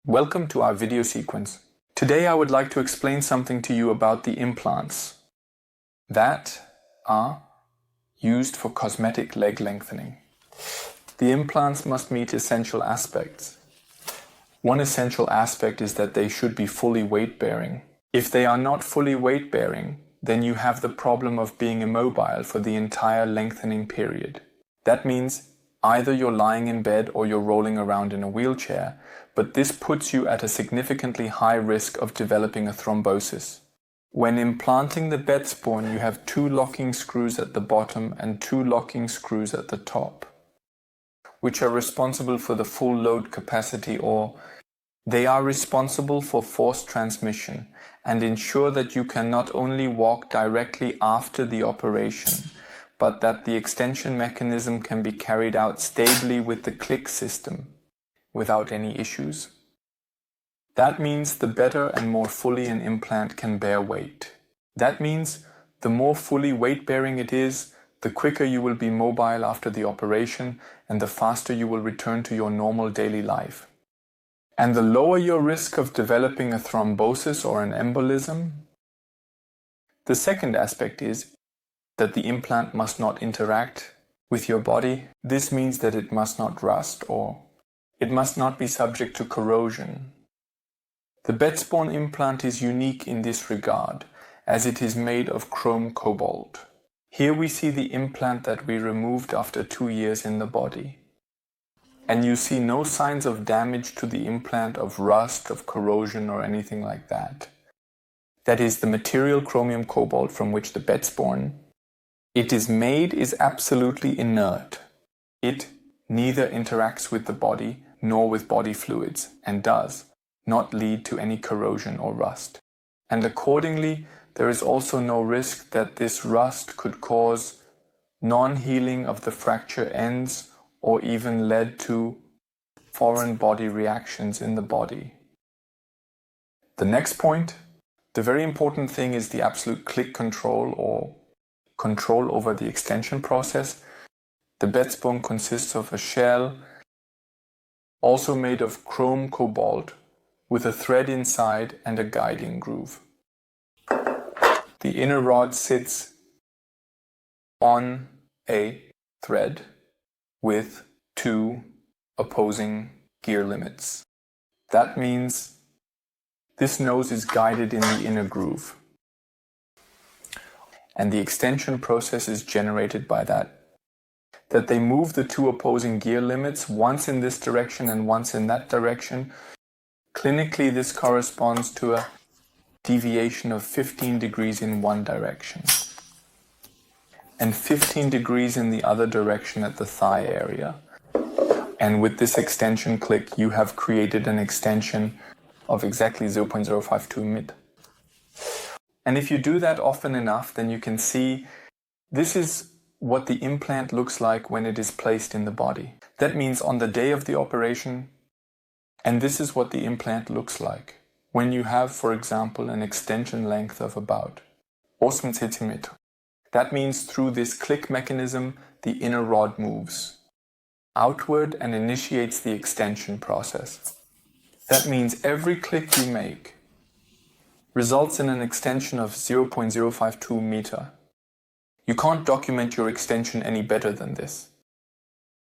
Welcome to our video sequence. Today I would like to explain something to you about the implants that are used for cosmetic leg lengthening. The implants must meet essential aspects. One essential aspect is that they should be fully weight-bearing. If they are not fully weight-bearing, then you have the problem of being immobile for the entire lengthening period. That means either you're lying in bed or you're rolling around in a wheelchair, but this puts you at a significantly high risk of developing a thrombosis. When implanting the bed spawn, you have 2 locking screws at the bottom and 2 locking screws at the top, which are responsible for the full load capacity, or they are responsible for force transmission and ensure that you can not only walk directly after the operation, but that the extension mechanism can be carried out stably with the click system without any issues. That means the better and more fully an implant can bear weight. That means the more fully weight-bearing it is, the quicker you will be mobile after the operation and the faster you will return to your normal daily life. And the lower your risk of developing a thrombosis or an embolism. The second aspect is that the implant must not interact with your body. This means that it must not rust or it must not be subject to corrosion. The bed spawn implant is unique in this regard, as it is made of chrome cobalt. Here we see the implant that we removed after 2 years in the body. And you see no signs of damage to the implant, of rust, of corrosion, or anything like that. That is, the material chromium cobalt from which the bed spawn it is made is absolutely inert. It neither interacts with the body nor with body fluids and does not lead to any corrosion or rust. And accordingly, there is also no risk that this rust could cause non-healing of the fracture ends or even led to foreign body reactions in the body. The next point, the very important thing, is the absolute click control or control over the extension process. The bed spawn consists of a shell also made of chrome cobalt with a thread inside and a guiding groove. The inner rod sits on a thread with 2 opposing gear limits. That means this nose is guided in the inner groove, and the extension process is generated by that they move the 2 opposing gear limits, once in this direction and once in that direction. Clinically, this corresponds to a deviation of 15 degrees in one direction and 15 degrees in the other direction at the thigh area. And with this extension click, you have created an extension of exactly 0.052 mid. And if you do that often enough, then you can see this is what the implant looks like when it is placed in the body. That means on the day of the operation, and this is what the implant looks like when you have, for example, an extension length of about 8 cm. That means through this click mechanism, the inner rod moves outward and initiates the extension process. That means every click you make results in an extension of 0.052 meter. You can't document your extension any better than this.